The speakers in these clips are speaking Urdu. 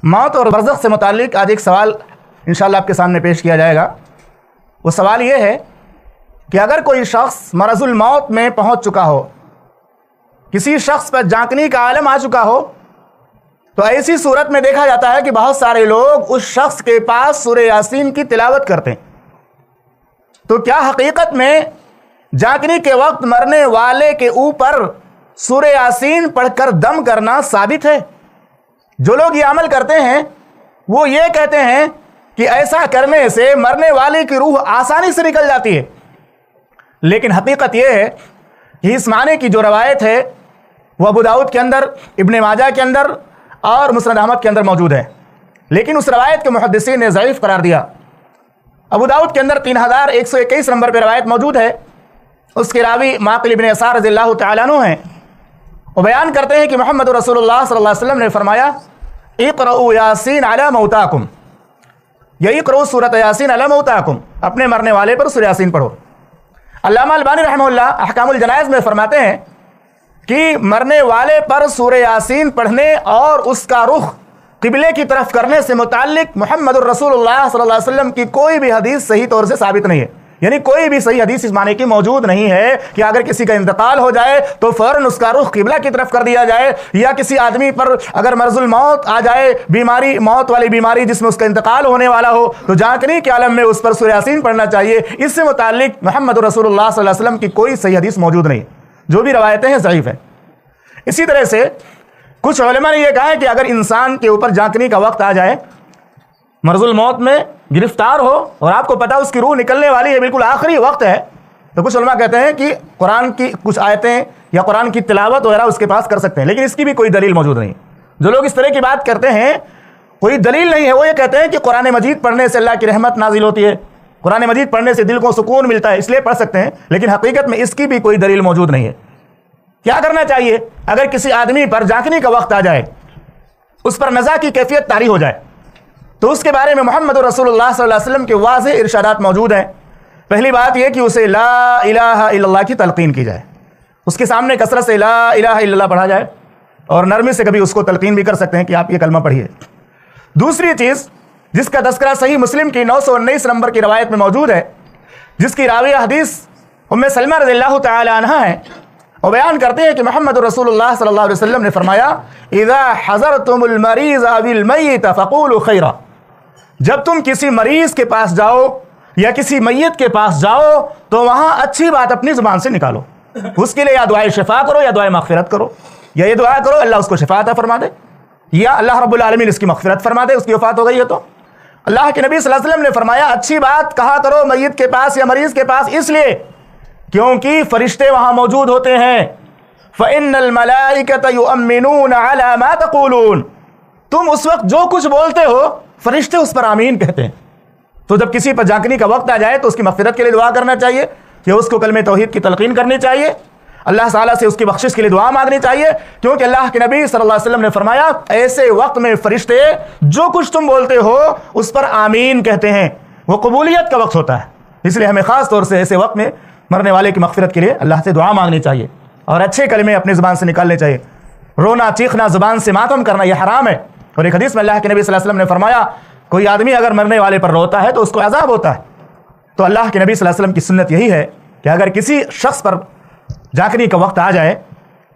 موت اور برزخ سے متعلق آج ایک سوال انشاءاللہ آپ کے سامنے پیش کیا جائے گا۔ وہ سوال یہ ہے کہ اگر کوئی شخص مرض الموت میں پہنچ چکا ہو، کسی شخص پر جانکنی کا عالم آ چکا ہو، تو ایسی صورت میں دیکھا جاتا ہے کہ بہت سارے لوگ اس شخص کے پاس سورہ یاسین کی تلاوت کرتے ہیں۔ تو کیا حقیقت میں جانکنی کے وقت مرنے والے کے اوپر سورہ یاسین پڑھ کر دم کرنا ثابت ہے؟ جو لوگ یہ عمل کرتے ہیں وہ یہ کہتے ہیں کہ ایسا کرنے سے مرنے والے کی روح آسانی سے نکل جاتی ہے، لیکن حقیقت یہ ہے کہ اس معنی کی جو روایت ہے وہ ابو داؤد کے اندر، ابن ماجہ کے اندر اور مسند احمد کے اندر موجود ہے، لیکن اس روایت کے محدثین نے ضعیف قرار دیا۔ ابو داؤد کے اندر 3121 نمبر پہ روایت موجود ہے، اس کے راوی معقل ابن یسار رضی اللہ تعالیٰ عنہ ہیں۔ وہ بیان کرتے ہیں کہ محمد رسول اللہ صلی اللہ علیہ وسلم نے فرمایا اقرؤوا یاسین علی موتاکم، یا اقرؤوا سورۃ یاسین علی موتاکم، اپنے مرنے والے پر سورہ یاسین پڑھو۔ علامہ البانی رحمہ اللہ احکام الجنائز میں فرماتے ہیں کہ مرنے والے پر سورہ یاسین پڑھنے اور اس کا رخ قبلے کی طرف کرنے سے متعلق محمد الرسول اللہ صلی اللہ علیہ وسلم کی کوئی بھی حدیث صحیح طور سے ثابت نہیں ہے، یعنی کوئی بھی صحیح حدیث اس معنی کی موجود نہیں ہے کہ اگر کسی کا انتقال ہو جائے تو فوراً اس کا رخ قبلہ کی طرف کر دیا جائے، یا کسی آدمی پر اگر مرض الموت آ جائے، بیماری، موت والی بیماری جس میں اس کا انتقال ہونے والا ہو، تو جانکنی کے عالم میں اس پر سورہ یاسین پڑھنا چاہیے۔ اس سے متعلق محمد رسول اللہ صلی اللہ علیہ وسلم کی کوئی صحیح حدیث موجود نہیں، جو بھی روایتیں ہیں ضعیف ہیں۔ اسی طرح سے کچھ علماء نے یہ کہا ہے کہ اگر انسان کے اوپر جانکنی کا وقت آ جائے، مرض الموت میں گرفتار ہو اور آپ کو پتا اس کی روح نکلنے والی ہے، بالکل آخری وقت ہے، تو کچھ علماء کہتے ہیں کہ قرآن کی کچھ آیتیں یا قرآن کی تلاوت وغیرہ اس کے پاس کر سکتے ہیں، لیکن اس کی بھی کوئی دلیل موجود نہیں۔ جو لوگ اس طرح کی بات کرتے ہیں کوئی دلیل نہیں ہے، وہ یہ کہتے ہیں کہ قرآن مجید پڑھنے سے اللہ کی رحمت نازل ہوتی ہے، قرآن مجید پڑھنے سے دل کو سکون ملتا ہے، اس لیے پڑھ سکتے ہیں، لیکن حقیقت میں اس کی بھی کوئی دلیل موجود نہیں ہے۔ کیا کرنا چاہیے اگر کسی آدمی پر جانکنی کا وقت آ جائے، اس پر نزع کی کیفیت طاری ہو جائے، تو اس کے بارے میں محمد رسول اللہ صلی اللہ علیہ وسلم کے واضح ارشادات موجود ہیں۔ پہلی بات یہ کہ اسے لا الہ الا اللہ کی تلقین کی جائے، اس کے سامنے کثرت سے لا الہ الا اللہ پڑھا جائے، اور نرمی سے کبھی اس کو تلقین بھی کر سکتے ہیں کہ آپ یہ کلمہ پڑھیے۔ دوسری چیز جس کا تذکرہ صحیح مسلم کی 919 نمبر کی روایت میں موجود ہے، جس کی راویہ حدیث ام سلمہ رضی اللہ تعالی عنہا ہے، وہ بیان کرتے ہیں کہ محمد رسول اللہ صلی اللہ علیہ وسلم نے فرمایا اذا حضرتم المریض او المیت فقولوا خیرا، جب تم کسی مریض کے پاس جاؤ یا کسی میت کے پاس جاؤ تو وہاں اچھی بات اپنی زبان سے نکالو، اس کے لیے یا دعائے شفا کرو یا دعائے مغفرت کرو، یا یہ دعا کرو اللہ اس کو شفا عطا فرما دے، یا اللہ رب العالمین اس کی مغفرت فرما دے، اس کی وفات ہو گئی ہے تو۔ اللہ کے نبی صلی اللہ علیہ وسلم نے فرمایا اچھی بات کہا کرو میت کے پاس یا مریض کے پاس، اس لیے کیونکہ فرشتے وہاں موجود ہوتے ہیں۔ فَإِنَّ الْمَلَائِكَةَ يُؤَمِّنُونَ عَلَى مَا تَقُولُونَ، تم اس وقت جو کچھ بولتے ہو فرشتے اس پر آمین کہتے ہیں۔ تو جب کسی پر جانکنی کا وقت آ جائے تو اس کی مغفرت کے لیے دعا کرنا چاہیے، کہ اس کو کلمہ توحید کی تلقین کرنی چاہیے، اللہ تعالیٰ سے اس کی بخشش کے لیے دعا مانگنی چاہیے، کیونکہ اللہ کے نبی صلی اللہ علیہ وسلم نے فرمایا ایسے وقت میں فرشتے جو کچھ تم بولتے ہو اس پر آمین کہتے ہیں، وہ قبولیت کا وقت ہوتا ہے۔ اس لیے ہمیں خاص طور سے ایسے وقت میں مرنے والے کی مغفرت کے لیے اللہ سے دعا مانگنی چاہیے، اور اچھے کلمے اپنی زبان سے نکالنے چاہیے۔ رونا چیخنا، زبان سے ماتم کرنا یہ حرام ہے، اور ایک حدیث میں اللہ کے نبی صلی اللہ علیہ وسلم نے فرمایا کوئی آدمی اگر مرنے والے پر روتا ہے تو اس کو عذاب ہوتا ہے۔ تو اللہ کے نبی صلی اللہ علیہ وسلم کی سنت یہی ہے کہ اگر کسی شخص پر جانکنی کا وقت آ جائے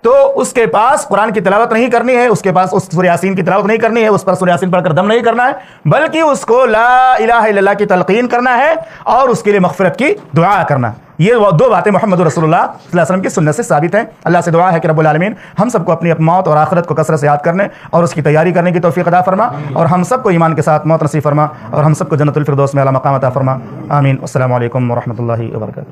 تو اس کے پاس قرآن کی تلاوت نہیں کرنی ہے، اس کے پاس اس سورہ یاسین کی تلاوت نہیں کرنی ہے، اس پر سورہ یاسین پڑھ کر دم نہیں کرنا ہے، بلکہ اس کو لا الہ الا اللہ کی تلقین کرنا ہے اور اس کے لیے مغفرت کی دعا کرنا ہے۔ یہ دو باتیں محمد رسول اللہ صلی اللہ علیہ وسلم کی سنت سے ثابت ہیں۔ اللہ سے دعا ہے کہ رب العالمین ہم سب کو اپنی موت اور آخرت کو کثرت سے یاد کرنے اور اس کی تیاری کرنے کی توفیق عطا فرما، اور ہم سب کو ایمان کے ساتھ موت نصیب فرما، اور ہم سب کو جنت الفردوس میں اعلیٰ مقام عطا فرما، آمین۔ السلام علیکم ورحمۃ اللہ وبرکاتہ۔